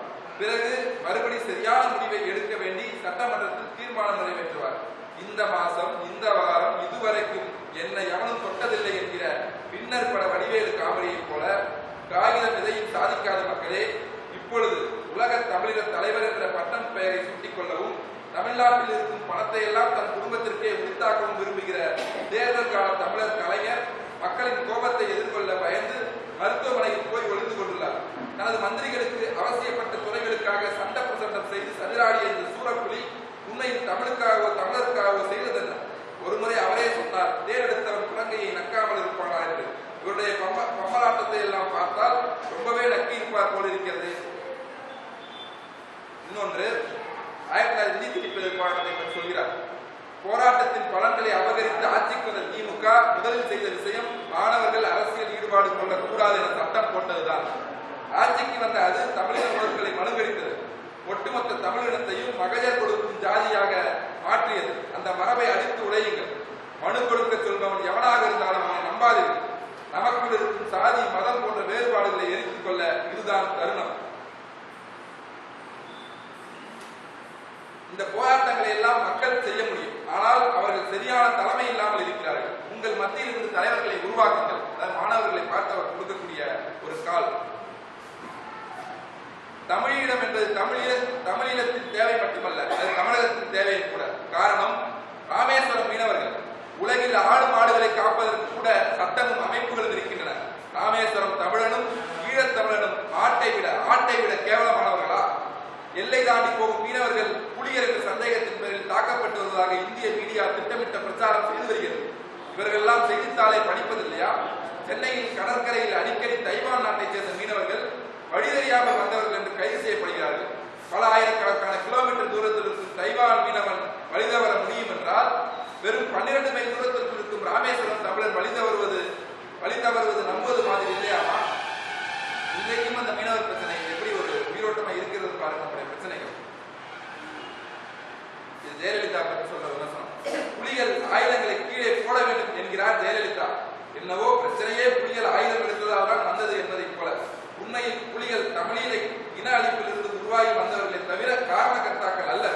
பிறகு மறுபடி சரியான முடிவை எடுக்க வேண்டி சட்டமன்றத்தில் தீர்மானம் நிறைவேற்றுவார். இந்த மாசம், இந்த வாரம், இதுவரைக்கும் என்னை எவனும் தொட்டதில்லை என்கிற பின்னர் பட வடிவேலு காமெடியை போல காகிதம் எதையும் சாதிக்காத மக்களே, இப்பொழுது உலக தமிழக தலைவர் என்ற பட்டம் பெயரை சூட்டிக் கொள்ளவும் தமிழ்நாட்டில் இருக்கும் பணத்தை எல்லாம் தன் குடும்பத்திற்கே உரித்தாக்கவும் விரும்புகிற தேர்தல் கால தமிழர் கலைஞர் மக்களின் கோபத்தை எதிர்கொள்ள பயந்து மருத்துவமனையில் போய் ஒளிந்து கொண்டுள்ளார். தனது மந்திரிகளுக்கு அவசியப்பட்ட துறைகளுக்காக சண்ட பிரசண்டம் செய்து சதிராடிய இந்த சூரப்புலி உண்மையில் தமிழுக்காகவோ தமிழருக்காகவோ செய்ததென்ன? ஒருமுறை அவரே சொன்னார், தேர்தெடுத்தவன் குழந்தையை நக்காமல் இருப்பானா என்று. இவருடைய பம்மலாட்டத்தை எல்லாம் பார்த்தால் ரொம்பவே நக்கி இருப்பார் போல் இருக்கிறது. 1900 நிதி திணிப்பது போராட்டத்தை பற்றி சொல்கிறார். போராட்டத்தின் பலன்களை அபகரித்து ஆட்சிக்கு வந்த திமுக முதலில் செய்த விஷயம் மாணவர்கள் அரசியல் ஈடுபாடு கொள்ளக்கூடாது என சட்டம் போட்டதுதான். ஆட்சிக்கு வந்த அது தமிழக உணர்வுகளை மழுங்கடித்தது. ஒட்டுமொத்த தமிழினத்தையும் மகஜர் கொடுக்கும் ஜாதியாக மாற்றியது. அந்த மரபை அடித்து உடையுங்கள். மனு கொடுக்க சொல்பவன் எவனாக இருந்தாலும் அவனை நம்பாதீர்கள். நமக்குள் இருக்கும் சாதி மதம் போன்ற வேறுபாடுகளை எரித்துக் கொள்ள இதுதான் தருணம். இந்த போராட்டங்களை எல்லாம் மக்கள் செய்ய முடியும். ஆனால் அவர்கள் சரியான தலைமை இல்லாமல் இருக்கிறார்கள். உங்கள் மத்தியில் இருந்து தலைவர்களை உருவாக்குங்கள். மாணவர்களை பார்த்தவர் கொடுக்கக்கூடிய ஒரு கால். தமிழீழம் என்பது தமிழீழத்தின் தேவை மட்டுமல்ல, அது தமிழகத்தின் தேவையும் கூட. காரணம், ராமேஸ்வரம் மீனவர்கள். உலகில் ஆடு மாடுகளை காப்பதற்கு கூட சட்டமும் அமைப்புகளும் இருக்கின்றன. ராமேஸ்வரம் தமிழனும் ஈழத்தமிழனும் ஆட்டை விட கேவலமானவர்களா? எல்லை தாண்டி போகும் மீனவர்கள் புலிகள் என்ற சந்தேகத்தின் பேரில் தாக்கப்பட்டு வருவதாக இந்திய மீடியா திட்டமிட்ட பிரச்சாரம் செய்து வருகிறது. இவர்கள் எல்லாம் செய்தித்தாளை படிப்பதில்லையா? சென்னையில் கடற்கரையில் அடிக்கடி தைவான் நாட்டைச் சேர்ந்த மீனவர்கள் வழி தெரியாமல் வந்தவர்கள் என்று கைது செய்யப்படுகிறார்கள். பல ஆயிரக்கணக்கான கிலோமீட்டர் தூரத்தில் இருக்கும் தைவான் மீனவன் வழி தவற முடியும் என்றால், வெறும் 12 மைல் தூரத்திற்கு இருக்கும் ராமேஸ்வரம் தமிழன் வழி தவறுவது நம்புவது மாதிரி இல்லையாமா? இன்றைக்கும் அந்த மீனவர் பிரச்சனை எப்படி ஒரு உயிரோட்டமா இருக்கிறது பாருங்க. நம்முடைய பிரச்சனைகள் இது ஜெயலலிதா பற்றி சொல்ற விமர்சனம். புலிகள் ஆயுதங்களை கீழே போட வேண்டும் என்கிறார் ஜெயலலிதா. என்னவோ பிரச்சனையே புலிகள் ஆயுதம் எடுத்ததால் தான் வந்தது என்பதை போல. உண்மையில் புலிகள் தமிழீழ இன அழிப்பிலிருந்து உருவாகி வந்தவர்களை தவிர காரணகர்த்தாக்கள் அல்ல.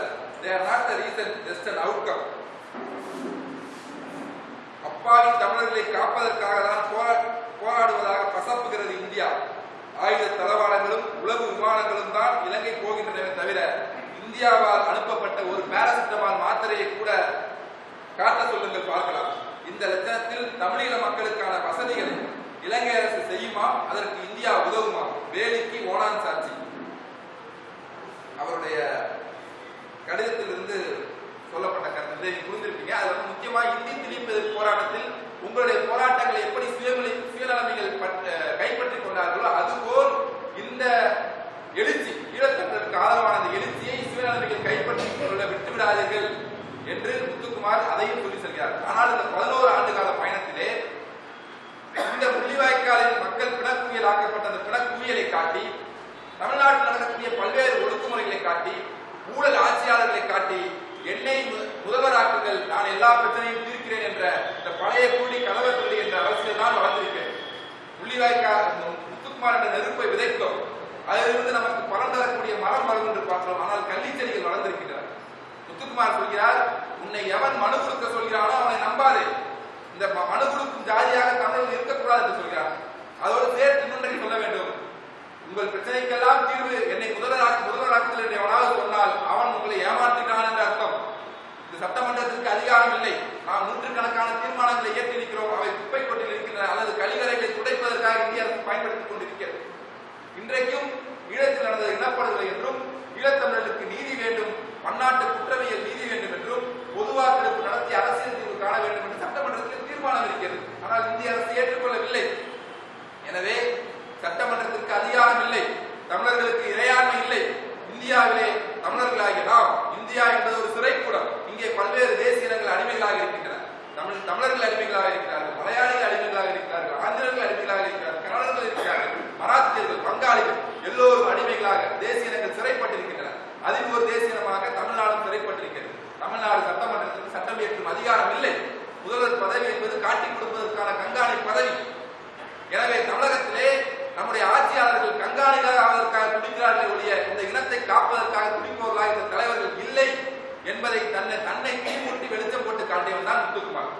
They are not the reason, just an outcome. அப்பாவி தமிழர்களை காப்பதற்காக தான் போராடுவதாக பசப்புகிறது இந்தியா. ஆயுத தளவாடங்களும் உளவு விமானங்களும் தான் இலங்கை போகின்றன தவிர இந்தியாவால் அனுப்பப்பட்ட ஒரு பாராசிட்டமால் மாத்திரையை கூட காட்ட சொல்லுங்கள் பார்க்கலாம். இந்த லட்சணத்தில் தமிழீழ மக்களுக்கான வசதிகளை இலங்கை அரசு செய்யுமா? அதற்கு இந்தியா உதவுமா? வேலிக்கு ஓனான் சாட்சி. அவருடைய கடிதத்திலிருந்து சொல்லப்பட்ட கருத்தை புரிந்திருப்பீங்க. அது வந்து முக்கியமா இந்தி திணிப்பு போராட்டத்தில் உங்களுடைய போராட்டங்களை எப்படி சுயநலமைகள் கைப்பற்றிக் கொண்டார்களோ அதுபோல் இந்த எழுச்சி, ஈழத்தமிழருக்கு ஆதரவான அந்த எழுச்சியை சுயநலமைகள் கைப்பற்றிக் கொள்ள விட்டுவிடாதீர்கள் என்று முத்துக்குமார் அதையும் சொல்லி செல்கிறார். ஆனால் இந்த 11 ஆண்டு கால பயணத்திலே இந்த முள்ளிவாய்க்காலில் மக்கள் பிணக்குவியல் ஆக்கப்பட்ட அந்த பிணக்குவியலை காட்டி, தமிழ்நாட்டில் நடக்கக்கூடிய பல்வேறு ஒடுக்குமுறைகளை காட்டி, ஊழல் ஆட்சியாளர்களை காட்டி, என்னை முதல்வராக்குங்கள், நான் எல்லா பிரச்சனையும் தீர்க்கிறேன் என்ற இந்த பழைய கூலி கலவை சொல்லி என்ற அரசியல் தான் வளர்ந்திருக்கேன். முள்ளிவாய்க்கால் முத்துக்குமார் என்ற நெருப்பை விதைத்தோம். அதிலிருந்து நமக்கு பலன் தரக்கூடிய மரம் வளரும் என்று பார்க்கிறோம். ஆனால் கள்ளிச்செடிகள் வளர்ந்திருக்கின்றன. முத்துக்குமார் சொல்கிறார், உன்னை எவன் மனு கொடுக்க சொல்கிறானோ அவனை நம்பாதே. இந்த மனு கொடுக்கும் ஜாதியாக தமிழர்கள் இருக்கக்கூடாது என்று சொல்கிறார். அதோடு சேர்த்து இன்னொன்றை சொல்ல வேண்டும். உங்கள் பிரச்சனைக்கெல்லாம் தீர்வு என்னை முதல்வராக்குதல் என்று எவனாவது சொன்னால் அவன் உங்களை ஏமாற்றினான் என்ற அர்த்தம். இந்த சட்டமன்றத்திற்கு அதிகாரம் இல்லை. நாம் நூற்றுக்கணக்கான தீர்மானங்களை ஏற்றிருக்கிறோம். அவை குப்பை கொட்டில் இருக்கின்றன அல்லது கழிவறைகளை துடைப்பதற்காக இந்திய அரசு பயன்படுத்திக் கொண்டிருக்கிறது. இன்றைக்கும் ஈழத்தில் நடந்த இனப்படுகொலை என்றும், ஈழத்தமிழர்களுக்கு நீதி வேண்டும், பன்னாட்டு குற்றவியல் நீதி வேண்டும் என்றும், பொது வாக்கெடுப்பு நடத்தி அரசியல் தீர்வு காண வேண்டும் என்று சட்டமன்றத்தில் தீர்மானம் இருக்கிறது. ஆனால் இந்திய அரசு ஏற்றுக்கொள்ளவில்லை. எனவே சட்டமன்றத்திற்கு அதிகாரம் இல்லை, தமிழர்களுக்கு இறையாண்மை இல்லை. இந்தியாவிலே தமிழர்களாகிய நாம், இந்தியா என்பது ஒரு சிறைக்கூடம். இங்கே பல்வேறு தேசிய இனங்கள் அடிமைகளாக இருக்கின்றன. தமிழர்கள் அடிமைகளாக இருக்கிறார்கள், மலையாளிகள் அடிமைகளாக இருக்கிறார்கள், ஆந்திரர்கள் அடிமைகளாக இருக்கிறார்கள், கன்னடர்கள் இருக்கிறார்கள், மராத்தியர்கள், பங்காளிகள் எல்லோரும் அடிமைகளாக தேசிய இனங்கள் சிறைப்பட்டிருக்கின்றன. அதில் ஒரு தேசிய இனமாக தமிழ்நாடும் சிறைப்பட்டிருக்கிறது. தமிழ்நாடு சட்டமன்றத்திற்கு சட்டம் இயற்றும் அதிகாரம் இல்லை. முதல்வர் பதவி என்பது காட்டிக் கொடுப்பதற்கான கண்காணி பதவி. எனவே தமிழகத்திலே நம்முடைய ஆட்சியாளர்கள் கண்காணிகளாக ஆவதற்காக துடிக்கிறார்கள் ஒழிய இந்த இனத்தை காப்பதற்காக துடிப்பவர்களாக இந்த தலைவர்கள் இல்லை என்பதை தன்னை தீமூட்டி வெளிச்சம் போட்டு காட்டியவன் தான் முத்துக்குமார்.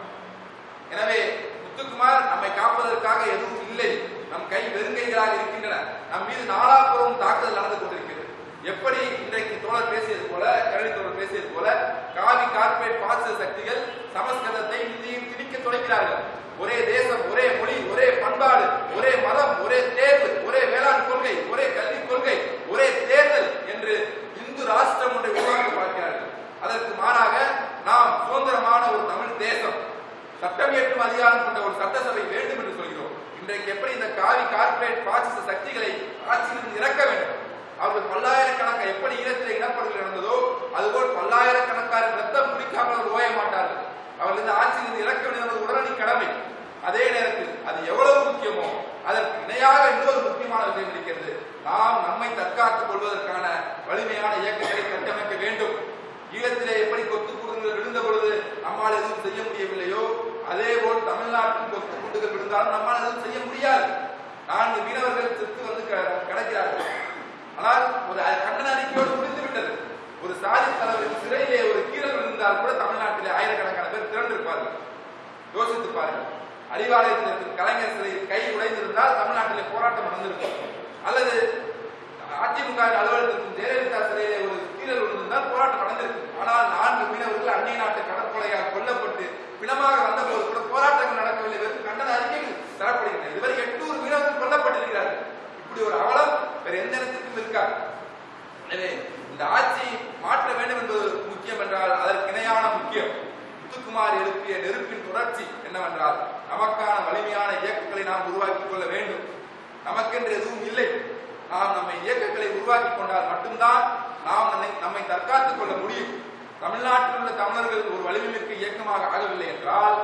எனவே முத்துக்குமார் நம்மை காப்பதற்காக எதுவும் இல்லை, நம் கை வெறுங்கைகளாக இருக்கின்றன. நம் மீது நாலாபுறமும் தாக்குதல் நடந்து கொண்டிருக்கிறது. எப்படி இன்றைக்கு தோழர் பேசியது போல, கரடி தோழர் பேசியது போல, காவி கார்பரேட் பாசிச சக்திகள் சமஸ்கிருதத்தை இந்தியும் திணிக்க தொடங்கிறார்கள். ஒரே தேசம், ஒரே மொழி, ஒரே பண்பாடு, ஒரே மதம், ஒரே தேர்வு, ஒரே வேளாண் கொள்கை, ஒரே கல்விக் கொள்கை, ஒரே தேர்தல் என்று இந்து ராஷ்டிரம் ஒன்றை உருவாக்க பார்க்கிறார்கள். அதற்கு மாறாக நாம் சுதந்திரமான ஒரு தமிழ் தேசம், சட்டம் இயற்றும் அதிகாரம் கொண்ட ஒரு சட்டசபை வேண்டும் என்று சொல்கிறோம். இன்றைக்கு எப்படி இந்த காவி கார்பரேட் பாசிச சக்திகளை ஆட்சியிலிருந்து இறக்க வேண்டும்? அவர்கள் பல்லாயிரக்கணக்கான எப்படி ஈழத்தில் இனப்படுகொலை நடந்ததோ அது சாதி தலைவரின் சிறையிலே ஒரு கீரல் விழுந்தால் கூட தமிழ்நாட்டிலே ஆயிரக்கணக்கான பேர் திரண்டிருப்பார்கள். யோசித்து பாருங்கள். அறிவாலயத்தில் இருக்கும் கலைஞர் சிறையில் கை உடைந்திருந்தால் தமிழ்நாட்டிலே போராட்டம் நடந்திருக்கும். அல்லது அதிமுக அலுவலகத்திற்கும் ஜெயலலிதா சிறையிலே ஒரு கீரல் விழுந்திருந்தால் போராட்டம் நடந்திருக்கும். ஆனால் 4 மீனவர்கள் அன்னை நாட்டு கடற்படையால் கொல்லப்பட்டு பிணமாக வந்தபோது கூட போராட்டங்கள் நடக்கவில்லை. வெறும் கண்டன அறிக்கைகள் தரப்படுகின்றன. இதுவரை 800 மீனவர்கள் கொல்லப்பட்டிருக்கிறார்கள். இப்படி ஒரு அவலம் வேற எந்த இடத்திற்கும் இருக்காது. எனவே இந்த ஆட்சியை மாற்ற வேண்டும் என்பது முக்கியம் என்றால் அதற்கு இணையான முக்கியம் முத்துக்குமார் எழுப்பிய நெருப்பின் தொடர்ச்சி என்னவென்றால் நமக்கான வலிமையான இயக்கங்களை நாம் உருவாக்கிக் கொள்ள வேண்டும். நமக்கென்று எதுவும் இல்லை. நாம் நம்மை இயக்கங்களை உருவாக்கி கொண்டால் மட்டும்தான் நாம் நம்மை தற்காத்துக் கொள்ள முடியும். தமிழ்நாட்டில் உள்ள தமிழர்கள் ஒரு வலிமைமிக்க இயக்கமாக ஆகவில்லை என்றால்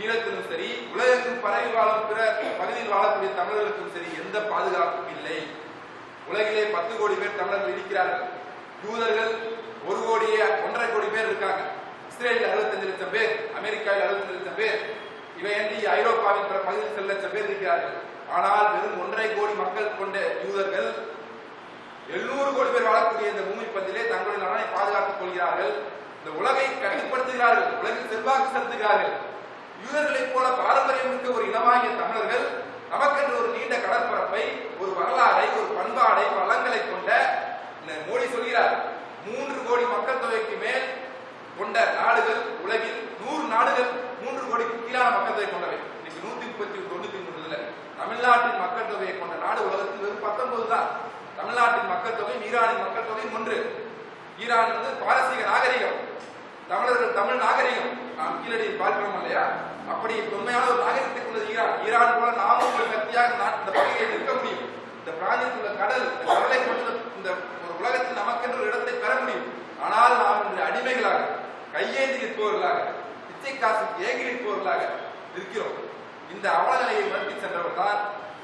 ஈழத்திலும் சரி உலகெங்கும் பரவி வாழும் பிற பகுதியில் வாழக்கூடிய தமிழர்களுக்கும் சரி எந்த பாதுகாப்பும் இல்லை. உலகிலே 10 கோடி பேர் தமிழர்கள் இருக்கிறார்கள். யூதர்கள் 1 கோடியே 1.5 கோடி பேர் இருக்காங்க. இஸ்ரேலில் 65 லட்சம் பேர், அமெரிக்காவில் 65 லட்சம் பேர், இவையன்றி ஐரோப்பாவின் பிற பகுதியில் 7 லட்சம் பேர் இருக்கிறார்கள். ஆனால் வெறும் 1.5 கோடி மக்கள் கொண்ட யூதர்கள் 700 கோடி பேர் வாழக்கூடிய இந்த பூமி பந்திலே தங்களுடைய நலனை பாதுகாத்துக் கொள்கிறார்கள். இந்த உலகை கட்டுப்படுத்துகிறார்கள். உலகில் செல்வாக்கு செலுத்துகிறார்கள். யூதர்களைப் போல பாரம்பரியம் மிக்க ஒரு இனமாகிய தமிழர்கள் நமக்கென்று ஒரு நீண்ட கடற்பரப்பை, ஒரு வரலாறை, ஒரு பண்பாடை, வளங்களை கொண்ட மோடி சொல்கிறார் 3 கோடி மக்கள் தொகைக்கு மேல் கொண்ட நாடுகள் உலகில் 100 நாடுகள் 3 கோடிக்கு கீழான மக்கள் தொகை கொண்டவை. இன்னைக்கு 193 தமிழ்நாட்டின் மக்கள் தொகையை கொண்ட நாடு உலகத்தில் வெறும் 19 தான். தமிழ்நாட்டின் மக்கள் தொகை ஈரானின் மக்கள் தொகை 1. ஈரான் பாரசீக நாகரிகம், தமிழர்கள் தமிழ் நாகரிகம். நாம் கீழடியில் பார்க்கிறோம் இல்லையா? அப்படி தொன்மையான ஒரு நாகரிகத்தை கொண்டது ஈரான். ஈரான் போல நாமும் ஒரு சக்தியாக இந்த பகுதியை நிற்க முடியும். இந்த பிராந்தியத்தில் உள்ள கடலை கொண்டு இந்த ஒரு உலகத்தில் நமக்கென்று ஒரு இடத்தை பெற முடியும். ஆனால் நாம் இன்று அடிமைகளாக, கையேந்தி நிற்பவர்களாக, பிச்சை காசு ஏங்கி நிற்பவர்களாக இருக்கிறோம். இந்த அவலநிலையை உணர்த்தி சென்றவர் தான்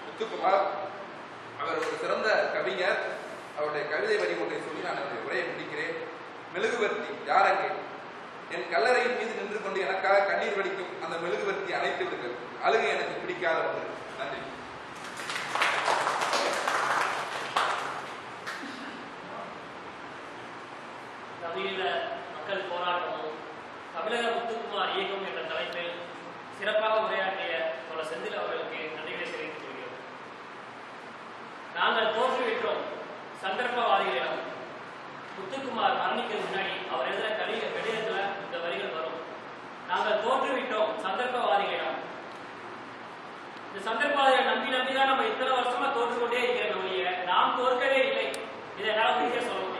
முத்துக்குமார். அவர் ஒரு சிறந்த கவிஞர். அவருடைய கவிதை வரி ஒன்றை சொல்லி நான் அவருடைய உரையை முடிக்கிறேன். மெழுகுவர்த்தி யாரங்கே என் கல்லறையின் மீது நின்று கொண்டு எனக்காக கண்ணீர் வடிக்கும் அந்த மெழுகுவர்த்தி அணைத்து விடுங்கள். அழுகை எனக்கு பிடிக்காத ஒன்று. நன்றி. தமிழீழ மக்கள் போராட்டமும் தமிழக முத்துக்குமார் இயக்கம் என்ற தலைப்பில் சிறப்பாக உரையாற்றிய பல செந்தில் அவர்களுக்கு நன்றிகளை தெரிவித்துக் கொள்கிறோம். நாங்கள் தோற்றுவிட்டோம் சந்தர்ப்பவாதிகளிடம். முத்துக்குமார் மரணிக்க முன்னாடி அவர் எழுதுற கடிதத்துல இந்த வரிகள் வரும். நாங்கள் தோற்றுவிட்டோம் சந்தர்ப்பவாதிகளிடம். இந்த சந்தர்ப்பவாதிகளை நம்பிதான் நம்ம இத்தனை வருஷமா தோற்றுக்கொண்டே இருக்கிற ஒழிய நாம் தோற்கவே இல்லை. இதை என்னால் உறுதியாக சொல்ல